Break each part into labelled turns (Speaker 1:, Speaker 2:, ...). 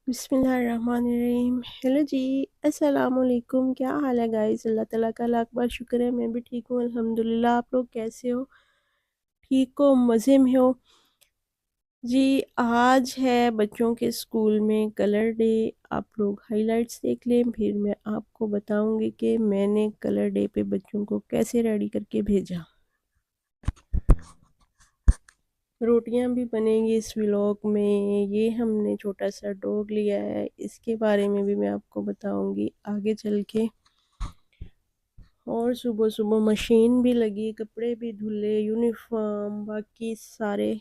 Speaker 1: बिस्मिल्लाहिर्रहमानिर्रहीम। हेलो जी, अस्सलाम वालेकुम। क्या हाल है गाइस? अल्लाह ताला का लाख बार शुक्र है, मैं भी ठीक हूँ अल्हम्दुलिल्लाह। आप लोग कैसे हो? ठीक हो? मज़े में हो? जी, आज है बच्चों के स्कूल में कलर डे। आप लोग हाइलाइट्स देख लें, फिर मैं आपको बताऊंगी कि मैंने कलर डे पे बच्चों को कैसे रेडी करके भेजा। रोटियां भी बनेंगी इस व्लॉग में। ये हमने छोटा सा डॉग लिया है, इसके बारे में भी मैं आपको बताऊंगी आगे चल के। और सुबह सुबह मशीन भी लगी, कपड़े भी धुले, यूनिफॉर्म बाकी सारे।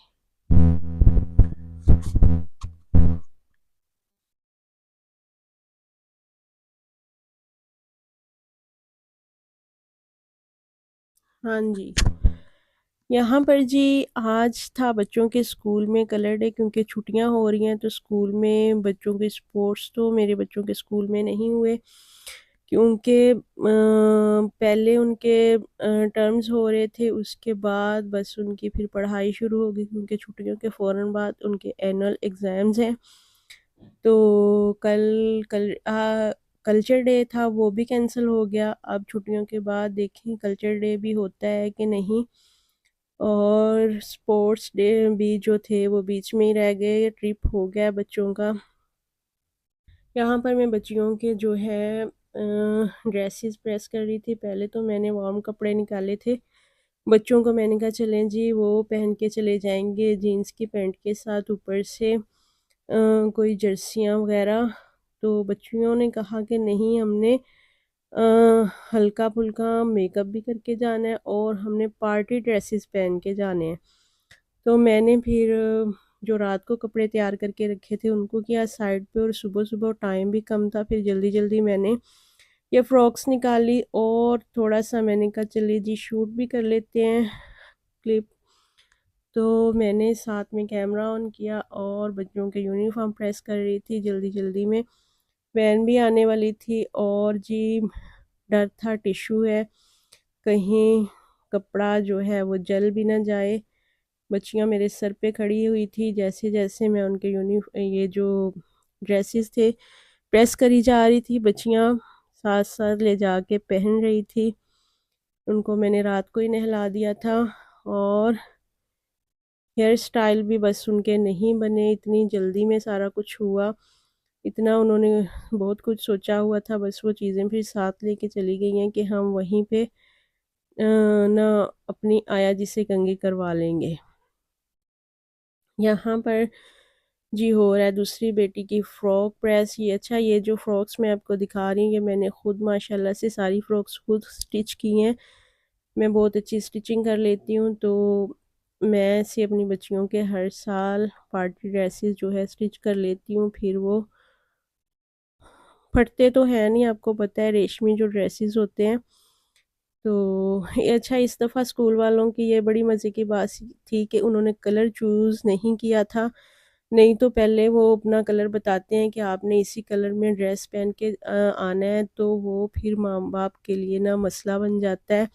Speaker 1: हाँ जी, यहाँ पर जी आज था बच्चों के स्कूल में कलर डे, क्योंकि छुट्टियां हो रही हैं तो स्कूल में बच्चों के स्पोर्ट्स तो मेरे बच्चों के स्कूल में नहीं हुए, क्योंकि पहले उनके टर्म्स हो रहे थे। उसके बाद बस उनकी फिर पढ़ाई शुरू हो गई, क्योंकि छुट्टियों के फ़ौरन बाद उनके एनुअल एग्ज़ाम्स हैं। तो कल्चर डे था, वो भी कैंसिल हो गया। अब छुट्टियों के बाद देखें कल्चर डे भी होता है कि नहीं। और स्पोर्ट्स डे भी जो थे वो बीच में ही रह गए, ट्रिप हो गया बच्चों का। यहाँ पर मैं बच्चियों के जो है ड्रेसेस प्रेस कर रही थी। पहले तो मैंने वार्म कपड़े निकाले थे बच्चों को। मैंने कहा चलें जी, वो पहन के चले जाएंगे जीन्स की पैंट के साथ, ऊपर से कोई जर्सियाँ वगैरह। तो बच्चियों ने कहा कि नहीं, हमने अ, हल्का फुल्का मेकअप भी करके जाना है और हमने पार्टी ड्रेसेस पहन के जाने हैं। तो मैंने फिर जो रात को कपड़े तैयार करके रखे थे उनको किया साइड पे, और सुबह सुबह टाइम भी कम था, फिर जल्दी जल्दी मैंने ये फ्रॉक्स निकाली और थोड़ा सा मैंने कहा चलिए जी शूट भी कर लेते हैं क्लिप। तो मैंने साथ में कैमरा ऑन किया और बच्चों के यूनिफॉर्म प्रेस कर रही थी जल्दी जल्दी में। वैन भी आने वाली थी और जी डर था, टिश्यू है, कहीं कपड़ा जो है वो जल भी ना जाए। बच्चियां मेरे सर पे खड़ी हुई थी, जैसे जैसे मैं उनके ये जो ड्रेसेस थे प्रेस करी जा रही थी, बच्चियां साथ साथ ले जाके पहन रही थी। उनको मैंने रात को ही नहला दिया था। और हेयर स्टाइल भी बस उनके नहीं बने, इतनी जल्दी में सारा कुछ हुआ। इतना उन्होंने बहुत कुछ सोचा हुआ था, बस वो चीज़ें फिर साथ लेके चली गई हैं कि हम वहीं पे ना अपनी आया जी से कंघी करवा लेंगे। यहाँ पर जी हो रहा है दूसरी बेटी की फ़्रॉक प्रेस। ये अच्छा, ये जो फ़्रॉक्स मैं आपको दिखा रही हूँ ये मैंने खुद माशाल्लाह से सारी फ़्रॉक्स खुद स्टिच की हैं। मैं बहुत अच्छी स्टिचिंग कर लेती हूँ, तो मैं ऐसे अपनी बच्चियों के हर साल पार्टी ड्रेसेस जो है स्टिच कर लेती हूँ। फिर वो फटते तो हैं नहीं, आपको पता है रेशमी जो ड्रेसेस होते हैं। तो ये अच्छा, इस दफ़ा स्कूल वालों की ये बड़ी मज़े की बात थी कि उन्होंने कलर चूज़ नहीं किया था। नहीं तो पहले वो अपना कलर बताते हैं कि आपने इसी कलर में ड्रेस पहन के आना है, तो वो फिर माँ बाप के लिए ना मसला बन जाता है।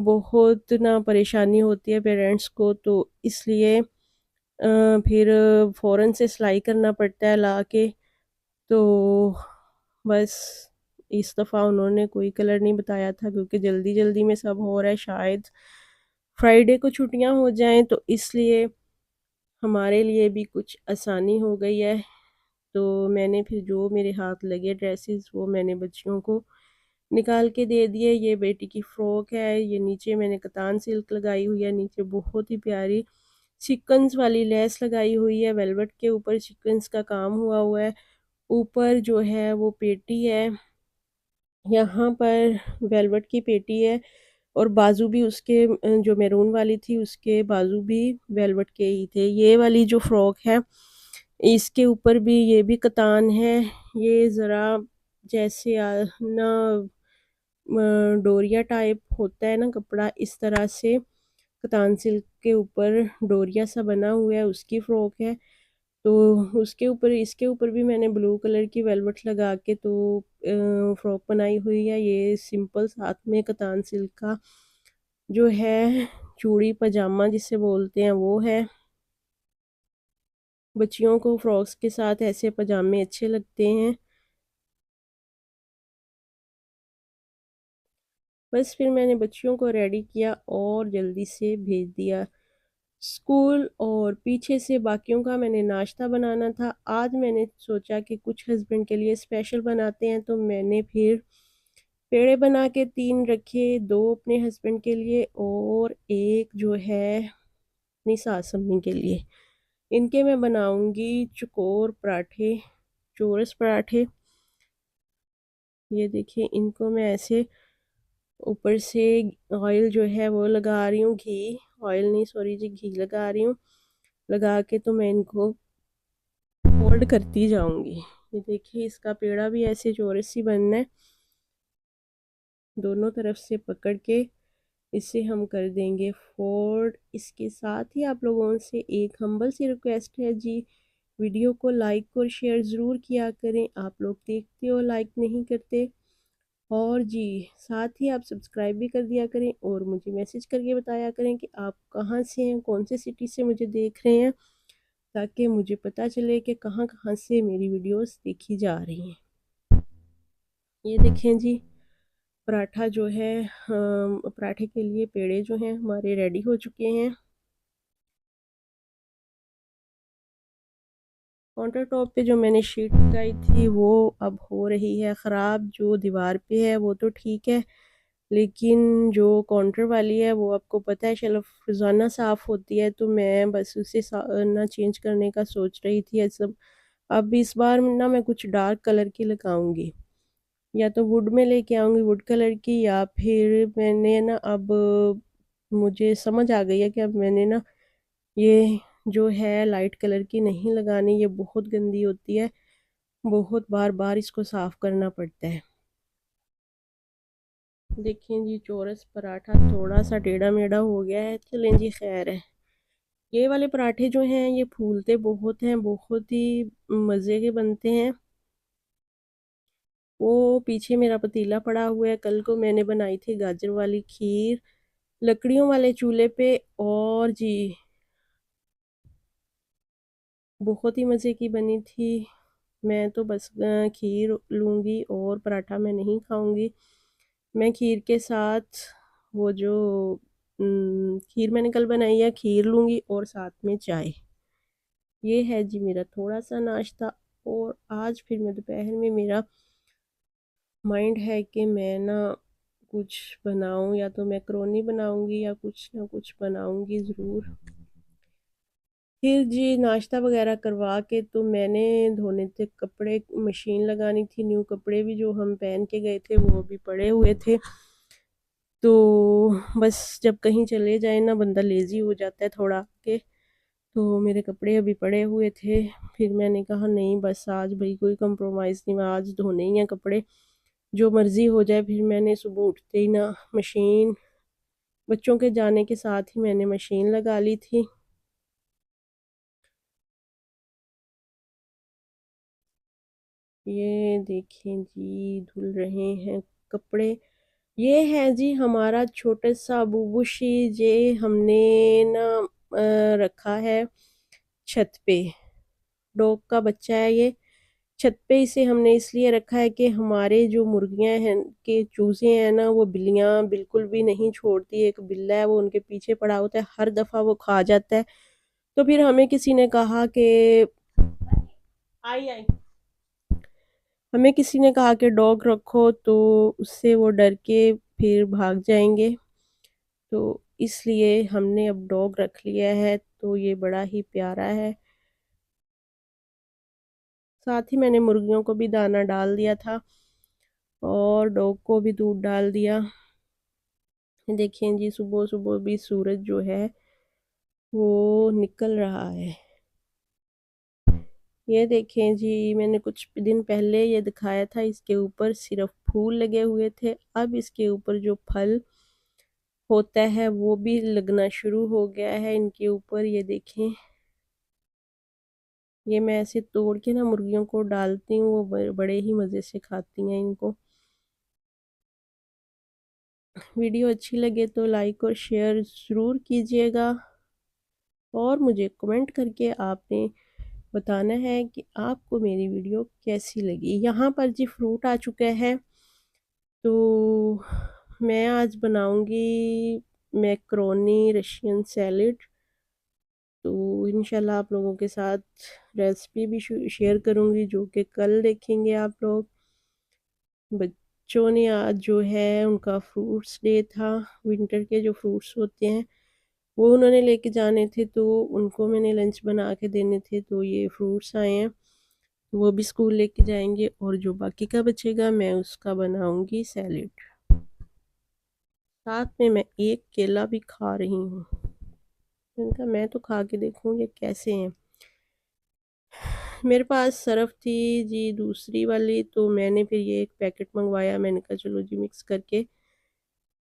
Speaker 1: बहुत ना परेशानी होती है पेरेंट्स को, तो इसलिए फिर फ़ौरन से सिलाई करना पड़ता है ला के। तो बस इस दफ़ा उन्होंने कोई कलर नहीं बताया था, क्योंकि जल्दी जल्दी में सब हो रहा है। शायद फ्राइडे को छुट्टियां हो जाएं तो इसलिए हमारे लिए भी कुछ आसानी हो गई है। तो मैंने फिर जो मेरे हाथ लगे ड्रेसेस वो मैंने बच्चियों को निकाल के दे दिए। ये बेटी की फ़्रॉक है, ये नीचे मैंने कतान सिल्क लगाई हुई है, नीचे बहुत ही प्यारी सीक्वेंस वाली लेस लगाई हुई है, वेलवेट के ऊपर सीक्वेंस का काम हुआ हुआ है। ऊपर जो है वो पेटी है, यहाँ पर वेलवेट की पेटी है, और बाजू भी उसके जो मैरून वाली थी उसके बाजू भी वेलवेट के ही थे। ये वाली जो फ्रॉक है इसके ऊपर भी ये भी कतान है। ये ज़रा जैसे ना डोरिया टाइप होता है ना कपड़ा, इस तरह से कतान सिल्क के ऊपर डोरिया सा बना हुआ है, उसकी फ़्रॉक है। तो उसके ऊपर इसके ऊपर भी मैंने ब्लू कलर की वेलवेट लगा के तो फ्रॉक बनाई हुई है। ये सिंपल साथ में कतान सिल्क का जो है चूड़ी पजामा जिसे बोलते हैं वो है। बच्चियों को फ्रॉक्स के साथ ऐसे पजामे अच्छे लगते हैं। बस फिर मैंने बच्चियों को रेडी किया और जल्दी से भेज दिया स्कूल। और पीछे से बाकियों का मैंने नाश्ता बनाना था। आज मैंने सोचा कि कुछ हस्बैंड के लिए स्पेशल बनाते हैं, तो मैंने फिर पेड़े बना के 3 रखे, 2 अपने हस्बैंड के लिए और एक जो है अपनी सास अम्मी के लिए। इनके मैं बनाऊंगी चकोर पराठे, चोरस पराठे। ये देखिए, इनको मैं ऐसे ऊपर से ऑयल जो है वो लगा रही हूँ, घी, ऑयल नहीं सॉरी जी, घी लगा रही हूँ। लगा के तो मैं इनको फोल्ड करती जाऊंगी। ये देखिए, इसका पेड़ा भी ऐसे चौरस ही बनना है। दोनों तरफ से पकड़ के इसे हम कर देंगे फोल्ड। इसके साथ ही आप लोगों से एक हम्बल सी रिक्वेस्ट है जी, वीडियो को लाइक और शेयर ज़रूर किया करें। आप लोग देखते हो, लाइक नहीं करते। और जी, साथ ही आप सब्सक्राइब भी कर दिया करें और मुझे मैसेज करके बताया करें कि आप कहाँ से हैं, कौन से सिटी से मुझे देख रहे हैं, ताकि मुझे पता चले कि कहाँ कहाँ से मेरी वीडियोस देखी जा रही हैं। ये देखें जी, पराठा जो है, पराठे के लिए पेड़े जो हैं हमारे रेडी हो चुके हैं। काउंटर टॉप पे जो मैंने शीट लगाई थी वो अब हो रही है ख़राब। जो दीवार पे है वो तो ठीक है, लेकिन जो काउंटर वाली है वो आपको पता है शेल्फ रोज़ाना साफ़ होती है, तो मैं बस उसे ना चेंज करने का सोच रही थी सब। अब इस बार ना मैं कुछ डार्क कलर की लगाऊंगी, या तो वुड में लेके आऊंगी वुड कलर की, या फिर मैंने ना अब मुझे समझ आ गई है कि अब मैंने ना ये जो है लाइट कलर की नहीं लगानी, ये बहुत गंदी होती है, बहुत बार बार इसको साफ़ करना पड़ता है। देखें जी, चौरस पराठा थोड़ा सा टेढ़ा मेढ़ा हो गया है, चलें जी खैर है। ये वाले पराठे जो हैं ये फूलते बहुत हैं, बहुत ही मज़े के बनते हैं। वो पीछे मेरा पतीला पड़ा हुआ है, कल को मैंने बनाई थी गाजर वाली खीर लकड़ियों वाले चूल्हे पे, और जी बहुत ही मज़े की बनी थी। मैं तो बस खीर लूँगी और पराठा मैं नहीं खाऊंगी। मैं खीर के साथ वो जो खीर मैंने कल बनाई है, खीर लूँगी और साथ में चाय। ये है जी मेरा थोड़ा सा नाश्ता। और आज फिर मैं दोपहर में मेरा माइंड है कि मैं ना कुछ बनाऊं, या तो मैक्रोनी बनाऊंगी या कुछ ना कुछ बनाऊंगी ज़रूर। फिर जी नाश्ता वगैरह करवा के तो मैंने धोने थे कपड़े, मशीन लगानी थी। न्यू कपड़े भी जो हम पहन के गए थे वो भी पड़े हुए थे, तो बस जब कहीं चले जाए ना बंदा लेज़ी हो जाता है थोड़ा के, तो मेरे कपड़े अभी पड़े हुए थे। फिर मैंने कहा नहीं, बस आज भाई कोई कंप्रोमाइज़ नहीं, आज धोने ही हैं कपड़े, जो मर्ज़ी हो जाए। फिर मैंने सुबह उठते ही ना मशीन, बच्चों के जाने के साथ ही मैंने मशीन लगा ली थी। ये देखें जी, धुल रहे हैं कपड़े। ये है जी हमारा छोटा सा बुबुशी, जे हमने ना रखा है छत पे। डॉग का बच्चा है ये। छत पे इसे हमने इसलिए रखा है कि हमारे जो मुर्गियां हैं के चूजे हैं ना, वो बिल्लियां बिल्कुल भी नहीं छोड़ती। एक बिल्ला है वो उनके पीछे पड़ा होता है, हर दफ़ा वो खा जाता है। तो फिर हमें किसी ने कहा कि आई आई हमें किसी ने कहा कि डॉग रखो, तो उससे वो डर के फिर भाग जाएंगे। तो इसलिए हमने अब डॉग रख लिया है, तो ये बड़ा ही प्यारा है। साथ ही मैंने मुर्गियों को भी दाना डाल दिया था और डॉग को भी दूध डाल दिया। देखें जी, सुबह सुबह भी सूरज जो है वो निकल रहा है। ये देखें जी, मैंने कुछ दिन पहले ये दिखाया था, इसके ऊपर सिर्फ फूल लगे हुए थे, अब इसके ऊपर जो फल होता है वो भी लगना शुरू हो गया है इनके ऊपर। ये देखें, ये मैं ऐसे तोड़ के ना मुर्गियों को डालती हूँ, वो बड़े ही मज़े से खाती हैं इनको। वीडियो अच्छी लगे तो लाइक और शेयर ज़रूर कीजिएगा, और मुझे कमेंट करके आपने बताना है कि आपको मेरी वीडियो कैसी लगी। यहाँ पर जी फ्रूट आ चुका है, तो मैं आज बनाऊंगी मैक्रोनी रशियन सैलेड। तो इंशाल्लाह आप लोगों के साथ रेसिपी भी शेयर करूंगी, जो कि कल देखेंगे आप लोग। बच्चों ने आज जो है उनका फ्रूट्स डे था, विंटर के जो फ्रूट्स होते हैं वो उन्होंने लेके जाने थे, तो उनको मैंने लंच बना के देने थे। तो ये फ्रूट्स आए हैं, तो वो भी स्कूल लेके जाएंगे, और जो बाकी का बचेगा मैं उसका बनाऊंगी सैलेड। साथ में मैं एक केला भी खा रही हूँ। मैंने कहा मैं तो खा के देखूँ ये कैसे हैं। मेरे पास सरफ थी जी दूसरी वाली, तो मैंने फिर ये एक पैकेट मंगवाया। मैंने कहा चलो जी मिक्स करके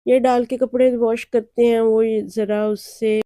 Speaker 1: ये डाल के कपड़े वॉश करते हैं, वो ज़रा उससे